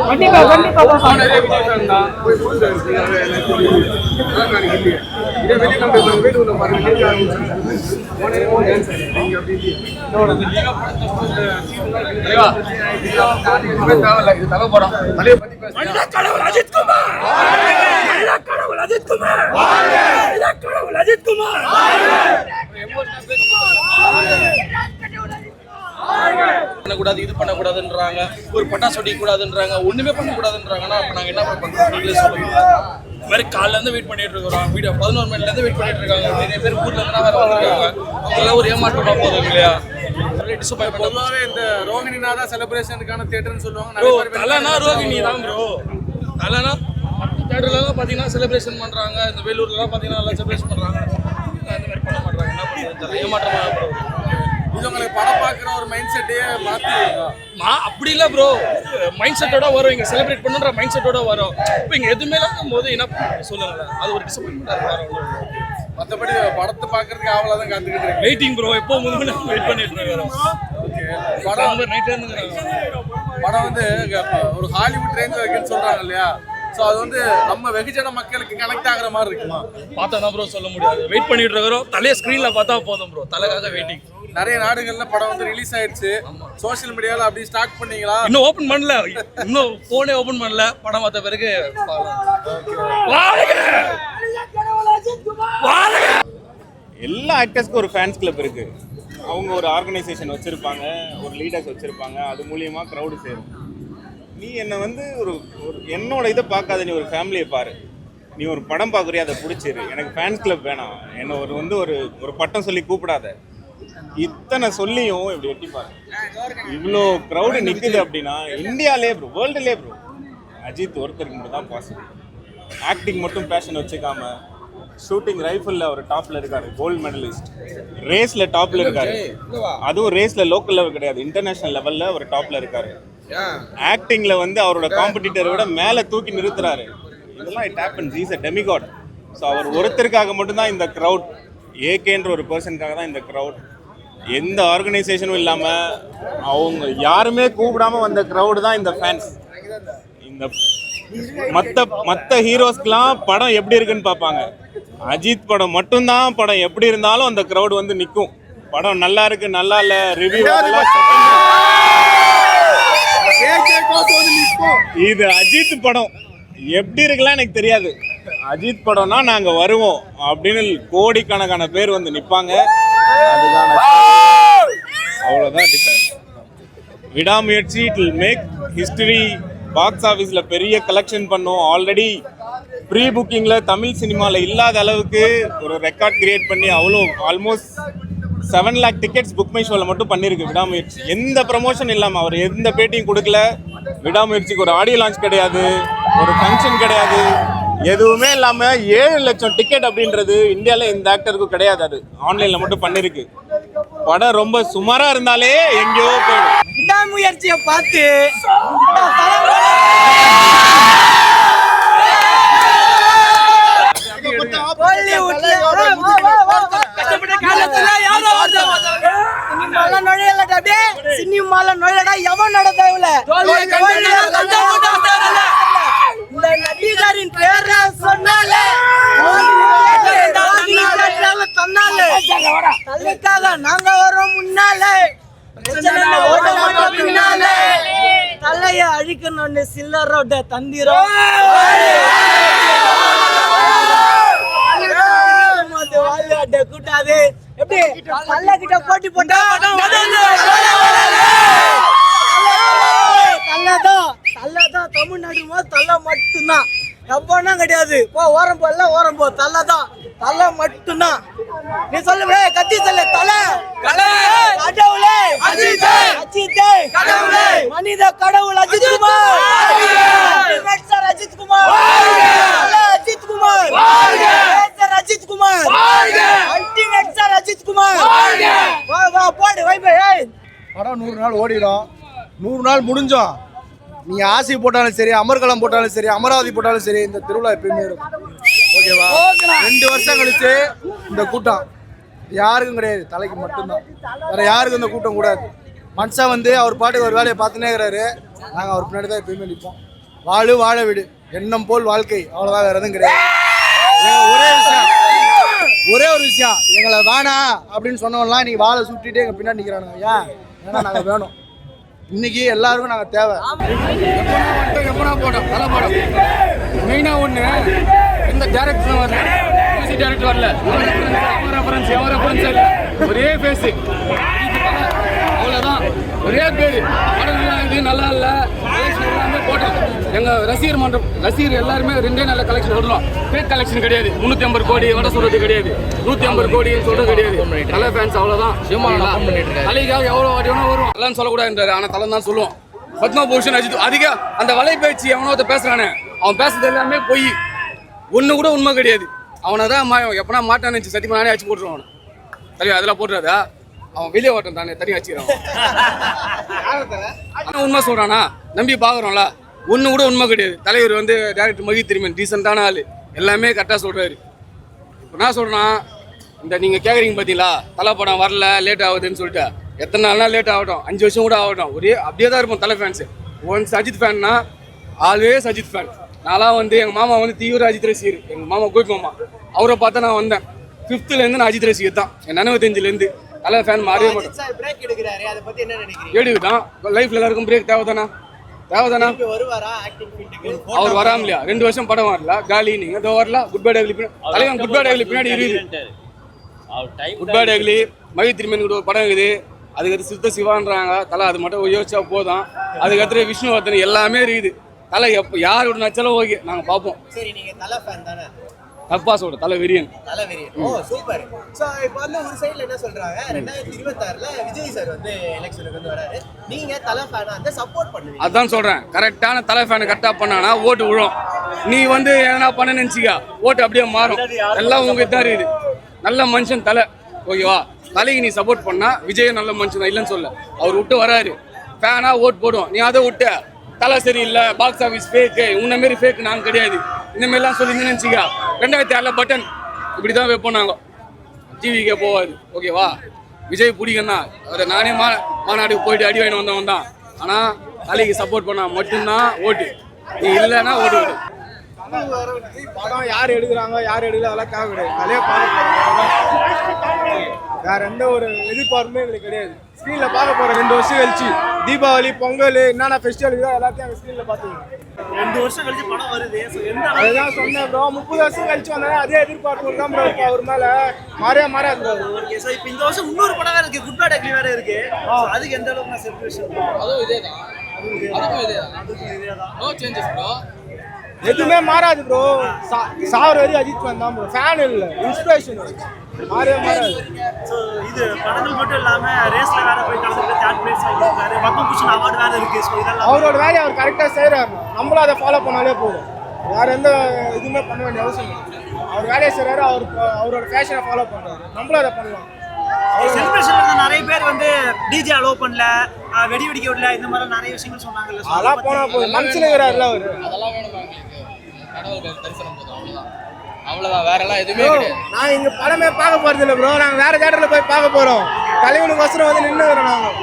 கண்டிப்பா கண்டிப்பா கடவுள் அஜித் குமார், கடவுள் அஜித் குமார், கடவுள் அஜித் குமார். பண்ணக்கூடாது, இது பண்ணக்கூடாதுன்றாங்க, ஒரு பட்டாசு வெடிக்க கூடாதுன்றாங்க, ஒண்ணுமே பண்ணக்கூடாதுன்றாங்கன்னா அப்ப நாங்க என்ன பண்றோம் நீங்களே சொல்லுங்க. இந்த மாதிரி காலைல இருந்து வெயிட் பண்ணிட்டு இருக்கிறோம், வீடியோ 11 மணில இருந்து வெயிட் பண்ணிட்டு இருக்காங்க. நிறைய பேர் ஊர்ல இருந்தா வேற வந்திருக்காங்க, அவங்க ஒரு ஏமாற்றமா போதும் இல்லையா? பொதுவாகவே இந்த ரோகிணினா தான் செலிப்ரேஷனுக்கான தியேட்டர்னு சொல்லுவாங்க. தலைனா ரோகிணி தான் ப்ரோ. தலைனா தியேட்டர்லாம் பாத்தீங்கன்னா செலிப்ரேஷன் பண்றாங்க, இந்த வேலூர்லாம் பாத்தீங்கன்னா நல்லா செலிப்ரேஷன் பண்றாங்க. அந்த மாதிரி பண்ண மாட்டாங்க, என்ன பண்றது ஏமாற்றமா ப்ரோ. இது உங்களுக்கு படம் பார்க்குற ஒரு மைண்ட் செட்டே மாற்றி அப்படி இல்லை ப்ரோ. மைண்ட் செட்டோட வரும், இங்கே செலிப்ரேட் பண்ணுற மைண்ட் செட்டோட வரும். இப்போ இங்கே எதுவுமே இல்லாத போது என்ன சொல்லுங்களேன், அது ஒரு டிசப்பாயின்மெண்ட் வரும். மற்றபடி படத்தை பார்க்கறதுக்கு ஆவலாக தான் காத்துக்கிட்டு இருக்கேன். வெயிட்டிங் ப்ரோ, எப்போ முதல்ல வெயிட் பண்ணிட்டு இருக்கோம். ஓகே, படம் வந்து நைட்ல இருந்து படம் வந்து ஒரு ஹாலிவுட் ரேஞ்ச் வைக்கணும்னு சொல்கிறாங்க இல்லையா? ஸோ அது வந்து நம்ம வெகுஜன மக்களுக்கு கனெக்ட் ஆகிற மாதிரி இருக்குமா? பார்த்தா தான் ப்ரோ சொல்ல முடியாது. வெயிட் பண்ணிட்டு இருக்கிறோம், தலையை ஸ்க்ரீனில் பார்த்தா போதும் ப்ரோ, தலைக்காக வெயிட்டிங். நிறைய நாடுகள்ல படம் வந்து ரிலீஸ் ஆயிடுச்சு, சோஷியல் மீடியால அப்படி ஸ்டார்ட் பண்ணீங்களா? இன்னும் ஓபன் பண்ணல, இன்னும் போனே ஓபன் பண்ணல. படம் பார்த்த பிறகு எல்லா ஆக்டர்ஸ்க்கும் ஒரு ஃபேன்ஸ் கிளப் இருக்கு. அவங்க ஒரு ஆர்கனைசேஷன் வச்சிருப்பாங்க, ஒரு லீடர்ஸ் வச்சிருப்பாங்க, அது மூலியமா க்ரௌடு சேரும். நீ என்னை வந்து ஒரு என்னோட இதை பார்க்காத, நீ ஒரு ஃபேமிலியை பாரு. நீ ஒரு படம் பார்க்குறியா, அதை பிடிச்சிரு. எனக்கு ஃபேன்ஸ் கிளப் வேணாம், என்னை ஒரு பட்டம் சொல்லி கூப்பிடாத. இத்தனை சொல்லியும் இப்படி எட்டி பாரு, இவ்வளோ க்ரௌடு நிற்குது அப்படின்னா இந்தியாலே ப்ரோ, வேர்ல்டுலே ப்ரோ அஜித் ஒருத்தருக்கு மட்டும் தான் பாசிபிள். ஆக்டிங் மட்டும் பேஷன் வச்சுக்காம ஷூட்டிங் ரைஃபிளில் அவர் டாப்பில் இருக்காரு, கோல்டு மெடலிஸ்ட். ரேஸில் டாப்பில் இருக்காரு, அதுவும் ரேஸில் லோக்கல் லெவல் கிடையாது, இன்டர்நேஷ்னல் லெவலில் அவர் டாப்பில் இருக்காரு. ஆக்டிங்கில் வந்து அவரோட காம்படிட்டரை விட மேலே தூக்கி நிறுத்துறாரு. இதெல்லாம் it happens, is a demigod. So அவர் ஒருத்தருக்காக மட்டும்தான் இந்த க்ரௌட், ஏகேன்ற ஒரு பர்சனுக்காக தான் இந்த க்ரௌட். எந்த ஆர்கனைசேஷனும் இல்லாமல் அவங்க யாருமே கூப்பிடாம வந்த க்ரௌடு தான் இந்த ஃபேன்ஸ். இந்த மற்ற ஹீரோஸ்க்கெலாம் படம் எப்படி இருக்குன்னு பார்ப்பாங்க, அஜித் படம் மட்டும்தான் படம் எப்படி இருந்தாலும் அந்த க்ரௌடு வந்து நிற்கும். படம் நல்லா இருக்கு நல்லா இல்லை ரிவ்யூ இது அஜித் படம் எப்படி இருக்கலாம் எனக்கு தெரியாது, அஜித் படம்னா நாங்கள் வருவோம் அப்படின்னு கோடிக்கணக்கான பேர் வந்து நிற்பாங்க. அதுக்கான அவ்வளோதான் difference. Vidaamuyarchi it will make history. Box ஆஃபீஸில் பெரிய கலெக்ஷன் பண்ணோம். ஆல்ரெடி ப்ரீ புக்கிங்கில் தமிழ் சினிமாவில் இல்லாத அளவுக்கு ஒரு ரெக்கார்ட் கிரியேட் பண்ணி அவ்வளோ almost 7 lakh tickets book my ஷோவில் மட்டும் பண்ணியிருக்கு விடாமுயற்சி. எந்த ப்ரமோஷன் இல்லாமல் அவர் எந்த பேட்டியும் கொடுக்கல. விடாமுயற்சிக்கு ஒரு ஆடியோ லான்ச் கிடையாது, ஒரு ஃபங்க்ஷன் கிடையாது, எதுவுமே இல்லாமல் 7 லட்சம் டிக்கெட் அப்படின்றது இந்தியாவில் இந்த ஆக்டருக்கு கிடையாது. அது ஆன்லைனில் மட்டும் பண்ணியிருக்கு. படம் ரொம்ப சுமாராக இருந்தாலே எங்கேயோ போயிடும். விடாமுயற்சியை பார்த்து சினிமால நுழையடா எவன் நட தேவையில்ல. இந்த நடிகரின் பேரை சொன்னாலே தள்ளிக்காக நாங்க வரோம் முன்னாலே, தலைய அழிக்கணும்னு சில்லரோட தந்திரம் கூட்டாது. எப்படி தள்ள கிட்ட போட்டி போட்டா தள்ளதான் தமிழ்நாடு தள்ள மட்டும்தான், எப்பனா கிடையாது. போ ஓரம் போ, எல்லாம் ஓரம் போ, தள்ளதான் தள்ள மட்டும்தான். நீ சொல்லுவே கத்தி சொல்ல தலை கடவுளே அஜித், மனித கடவுள் அஜித் குமார், அஜித் குமார், அஜித் குமார், அஜித் குமார், அல்டிமேட் சார் அஜித் குமார். வா வா போடு வைபே. படம் 100 நாள் ஓடிடும். 100 நாள் முடிஞ்சோம். நீ ஆசி போட்டாலும் சரி, அமர்கலம் போட்டாலும் சரி, அமராவதி போட்டாலும் சரி, இந்த திருவிழா எப்பயுமே இருக்கும். ஓகேவா? 2 வருஷம் கழிச்சு இந்த கூட்டம் யாருக்கும் கிடையாது, தலைக்கு மட்டும்தான். வேற யாருக்கும் இந்த கூட்டம் கூடாது. மனுஷன் வந்து அவர் பாட்டுக்கு ஒரு வேலையை பார்த்துனே இருக்கிறாரு. நாங்கள் அவர் பின்னாடி தான் எப்பயுமே நிற்போம். வாழ விடு, எண்ணம் போல் வாழ்க்கை, அவ்வளோதான், வேற எதுவும் கிடையாது. ஒரே ஒரு விஷயம், எங்களை வேணாம் அப்படின்னு சொன்னவங்கலாம் இன்னைக்கு வாழை சுட்டிட்டு எங்கள் பின்னாடி நிற்கிறானுங்க. ஏன்னா நாங்கள் வேணும். இன்னைக்கு எல்லாருக்கும் நாங்கள் தேவை. எப்பனா போட்டோம் தலை படம் மெயினாக ஒன்று எந்த டேரக்டரும் வரல, மியூசிக் டேரக்டர் வரல, எவன் ரெஃபரன்ஸ் இல்லை, ஒரே ஃபேஸு அவ்வளோதான், ஒரே பேர். படம் நல்லா இருக்குது, நல்லா இல்லை, கலெக்ஷன் எல்லாமே போட்டோம். எங்கள் ரசிகர் மன்றம் ரசிகர் எல்லாருமே 2 நல்ல கலெக்ஷன் விடுறோம். ஃபேக் கலெக்ஷன் கிடையாது. 350 கோடி வட சொல்கிறது கிடையாது, 150 கோடின்னு சொல்கிறது கிடையாது. நல்ல ஃபேன்ஸ் அவ்வளோதான். தலைக்காக எவ்வளோ வாட்டி வேணா வரும், எல்லாம் சொல்லக்கூடாதுன்றாரு. ஆனால் தலை தான் சொல்லுவோம். பத்மபூஷன் அஜித் அதிகம் அந்த வலை பேச்சு எவனோ பேசுறானே, அவன் பேசுறது எல்லாமே பொய், ஒன்று கூட உண்மை கிடையாது. அவனை தான் எப்பனா மாட்டான்னு வச்சு சத்தியமா நானே அடிச்சு போட்டுருவான். தலைவர் அதெல்லாம் போட்டுறாதா, அவன் வெளியே ஓட்டம் தானே தனியாக வச்சுக்கிறான். ஆனால் உண்மை சொல்கிறானா நம்பி பார்க்குறோம்ல, ஒன்று கூட உண்மை கிடையாது. தலைவர் வந்து டேரக்டர் மகி திருமன் டீசெண்டான ஆள், எல்லாமே கரெக்டாக சொல்கிறாரு. இப்போ நான் சொல்கிறேன், இந்த நீங்கள் கேட்குறீங்க பார்த்தீங்களா, தலை படம் வரல லேட் ஆகுதுன்னு சொல்லிட்டு, எத்தனை நாள்னா லேட் ஆகட்டும், 5 வருஷம் கூட ஆகட்டும், ஒரே அப்படியே தான் இருப்போம் தலை ஃபேன்ஸு. ஒன்ஸ் அஜித் ஃபேன்னா ஆல்வேஸ் அஜித் ஃபேன். நான்லாம் வந்து எங்கள் மாமா வந்து தீவிர அஜித் ரசிகர். எங்கள் மாமா கோபி மாமா, அவரை பார்த்தா நான் வந்தேன். 5th நான் அஜித் ரசிகர் தான். என் 95 தலை ஃபேன் மாறவே மாட்டேன். எடுக்குதான் லைஃப்ல எல்லாருக்கும் பிரேக் தேவைதானா? அவர் வராமலையா 2 வருஷம் படம் வரல, காலி நீங்க இதோ வரல. குட் பை டேக்லி தலைவன் குட் பை டேக்லி பின்னாடி இருக்குது. குட் பை டேக்லி மகி திருமன் கூட ஒரு படம் இருக்குது. அதுக்கடுத்து சித்த சிவான்றாங்க. தலை அது மட்டும் யோசிச்சா போதும். அதுக்கடுத்து விஷ்ணுவர்தன் எல்லாமே இருக்குது. தலை எப்போ யாரோட நச்சாலும் ஓகே நாங்கள் பார்ப்போம். சரி, நீங்க தலை ஃபேன் தானே? தப்பா சொல்ற தலை வெறியன். ஓ சூப்பர். சோ இப்போ வந்து ஒரு சைடுல என்ன சொல்றாங்க, 2026ல விஜய் சார் வந்து எலெக்ஷனுக்கு வந்து வராரு, நீங்க தலை ஃபேனா வந்து சப்போர்ட் பண்ணுவீங்க? அதான் சொல்றேன், கரெக்டான தலை ஃபேனை கரெக்டா பண்ணானா ஓட்டு விழும். நீ வந்து என்ன பண்ண நினைச்சிக்க, ஓட்டு அப்படியே மாறும். எல்லாம் உங்க தான் இருக்குது. நல்ல மனுஷன் தலை, ஓகேவா? தலைக்கு நீ சப்போர்ட் பண்ணா விஜய் நல்ல மனுஷன் தான், இல்லைன்னு சொல்ல. அவர் விட்டு வராரு, ஃபேனா ஓட்டு போடும். நீ அதை விட்டு தலை சரியில்லை, பாக்ஸ் ஆஃபீஸ் ஃபேக்கு, உன்ன மாரி ஃபேக் நான் கிடையாது, இந்த மாதிரிலாம் சொல்லி நினைச்சிக்கா. 2006 பட்டன் இப்படி தான் வைப்போம் நாங்கள். டிவிக்கே போவாது, ஓகேவா? விஜய் பிடிக்கும்னா அவரை நானே மாநாட்டுக்கு போயிட்டு அடி வாங்கி வந்தவன் தான். ஆனால் தலைக்கு சப்போர்ட் பண்ணா மட்டும்தான் ஓட்டு. நீ இல்லைன்னா ஓட்டு விடு. படம் யார் எடுக்கிறாங்க யார் எடுக்கல அதெல்லாம் தேவை கிடையாது. தலையை பார்க்க வேற எந்த ஒரு எதிர்பார்ப்புமே எங்களுக்கு கிடையாது. ஸ்க்ரீனில் பார்க்க போகிறோம் 2 வருஷம் கழிச்சு. தீபாவளி, பொங்கல், என்னென்ன ஃபெஸ்டிவல் இதோ எல்லாத்தையும் அங்கே ஸ்க்ரீனில் பார்த்துக்கோங்க. 2 வருஷம் கழிச்சு படம் வருது. அதுதான் சொன்னேன் ப்ரோ. 30 வருஷம் கழிச்சு வந்தாலே அதே எதிர்பார்ப்பு தான் ப்ரோ. இப்போ அவர் மேலே மாறாது ப்ரோ. ஓகே, ஸோ இப்போ இந்த வருஷம் இன்னொரு படம் வேறு இருக்குது, குட் பை டேக்லி வேறு இருக்குது. அதுக்கு எந்த அளவுக்கு நான் செலிப்ரேஷன்? அதுவும் இதே தான், அதுக்கும் இதே தான். No changes bro. எதுவுமே மாறாது ப்ரோ. சாவர வரையும் அஜித் ஃபேன் தான் ப்ரோ. ஃபேன் இல்லை, இன்ஸ்பிரேஷன் மாறாது. ஸோ இது படங்கள் மட்டும் இல்லாமல் ரேஸில் வேறு போய் கலந்துட்டு 3rd பிளேஸ் வாங்கியிருக்காரு. பத்மபூஷன் அவார்டு வேறு இருக்குது. ஸோ இதெல்லாம் அவரோட வேலையை அவர் கரெக்டாக செய்கிறாரு. நம்மளும் அதை ஃபாலோ பண்ணாலே போதும். வேறு எந்த இதுவுமே பண்ண வேண்டிய அவசியம் இல்லை. அவர் வேலையை செய்கிறாரு, அவரோட ஃபேஷனை ஃபாலோ பண்ணுறாரு. நம்மளும் அதை பண்ணலாம். செலிப்ரேஷன்ல வந்து நிறைய பேர் வந்து டிஜே அலோவ் பண்ணல, வெடி வெடிக்க விடல, இந்த மாதிரி நிறைய விஷயங்கள் சொன்னாங்கல்ல. அதெல்லாம் போனால் போதும். மனுஷனுங்கிறாருல அவர். அதெல்லாம் வேணுமா எங்களுக்கு? கடவுள் தரிசனம் போதும், அவ்வளோதான். அவ்வளோதான், வேற எல்லாம் எதுவுமே கிடையாது. நான் இங்கே படமே பார்க்க போகிறது இல்லை ப்ரோ. நாங்கள் வேற தேட்டரில் போய் பார்க்க போகிறோம். தலைவனுக்கு வசரம் வந்து நின்றுக்கிறோம் நாங்கள்.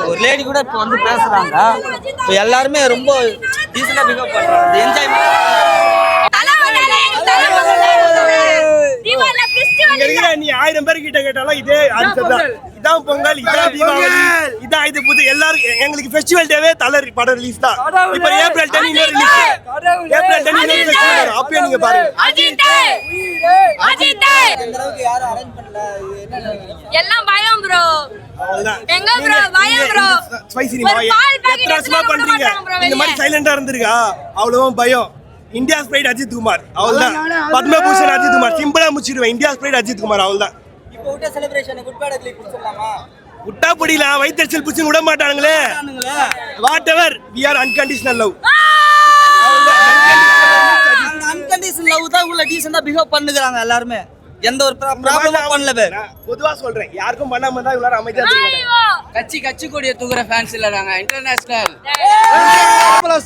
ஒரு லேடி கூட இப்போ வந்து பேசுறாங்க. இப்போ எல்லாருமே ரொம்ப டீசெண்டா பிக்கப் பண்றாங்க. என்ஜாய்மெண்ட். நீ 1000 பேர் கிட்ட கேட்டாலும் இதே ஆன்சர் தான். இதான் பொங்கல், இதான் தீபாவளி, இதான் இது புது. எல்லாரும் எங்களுக்கு ஃபெஸ்டிவல் டேவே தலர் படம் ரிலீஸ் தான். இப்போ ஏப்ரல் 10 இன்னொரு ரிலீஸ். ஏப்ரல் 10 இன்னொரு ஃபெஸ்டிவல் வரும். அப்பயே நீங்க பாருங்க. அஜித் இந்த அளவுக்கு யாரும் அரேஞ்ச் பண்ணல. இது என்ன எல்லாம் பயம் ப்ரோ. அவ்வளவுதான். எங்க ப்ரோ பயம் ப்ரோ. ஸ்பைசி எத்தனை வருஷமா பண்றீங்க? இந்த மாதிரி சைலண்டா இருந்திருக்கா? அவ்வளவும் பயம். இந்தியா ஸ்பிரைட் அஜித் குமார், அவ்வளவுதான். பத்மபூஷன் அஜித் குமார், சிம்பிளா முடிச்சிடுவேன். இந்தியா ஸ்பிரைட் அஜித் குமார், அவ்வளவுதான். இப்போ விட்ட செலிப்ரேஷன் குட் பை டேக்லி பிடிச்சிடலாமா? விட்டா பிடிக்கலாம். வயிற்றுச்சல் பிடிச்சி விட மாட்டானுங்களே. Whatever, we are unconditional love. Unconditional love தான் உள்ள டீசெண்டா பிஹேவ் பண்ணுகிறாங்க எல்லாருமே. எந்த ஒரு ப்ராப்ளமும் பண்ணல பே. நான் பொதுவா சொல்றேன், யாருக்கும் பண்ணாம இருந்தா இவ்வளவு அமைதியா இருக்க கட்சி கொடியை தூக்குற ஃபேன்ஸ் இல்ல நாங்க இன்டர்நேஷனல்.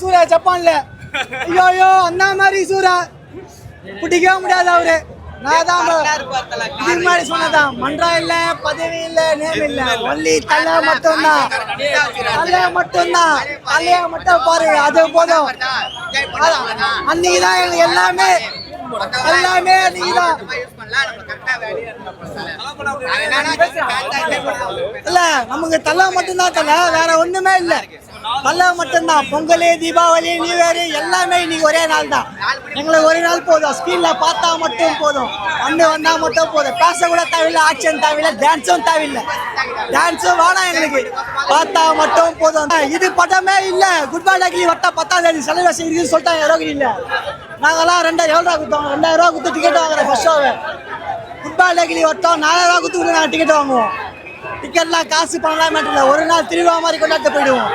சூர்யா ஜப்பான்ல ஐயோ அந்த மாதிரி சூர்யா பிடிக்கவே முடியாது அவரு. நான் தான் இதுக்கு முன்னாடி சொன்னதான், மன்றம் இல்ல, பதவி இல்ல, நேம் இல்ல, ஒன்லி தலை மட்டும்தான். தலைய மட்டும்தான், தலைய மட்டும் பாரு, அது போதும். அன்னைக்குதான் எங்களுக்கு எல்லாமே அன்னைக்குதான். இல்ல நமக்கு தலை மட்டும்தான், தலை வேற ஒண்ணுமே இல்ல, தலை மட்டும்தான். பொங்கல், தீபாவளி, நியூ இயர் எல்லாமே இன்னைக்கு ஒரே நாள் தான். எங்களுக்கு ஒரே நாள் போதும். ஸ்கிரீன்ல பார்த்தா மட்டும் போதும், வந்தா மட்டும் போதும். பேச கூட தேவையில்லை, ஆக்ஷன் தேவையில்லை, டான்ஸும் தேவையில்லை. டான்ஸும் வேணாம் எங்களுக்கு, பார்த்தா மட்டும் போதும். இது படமே இல்ல. குட் பை டக்லி வட்டா 10ஆம் தேதி செலவு இருக்குன்னு சொல்லிட்டாங்க. ரோகிணி இல்ல, நாங்கெல்லாம் 2000 ரூபா கொடுத்தோம். 2000 ரூபா கொடுத்து டிக்கெட் வாங்குறோம். ஃபர்ஸ்ட் ஷோவே குட் பை டக்லி வட்டம் 4000 ரூபா கொடுத்து நாங்கள் டிக்கெட் வாங்குவோம். டிக்கெட்லாம் காசு பண்ணலாம் மேட்டர் இல்லை. ஒரு நாள் திருவிழா மாதிரி கொண்டாட்டு போயிடுவோம்.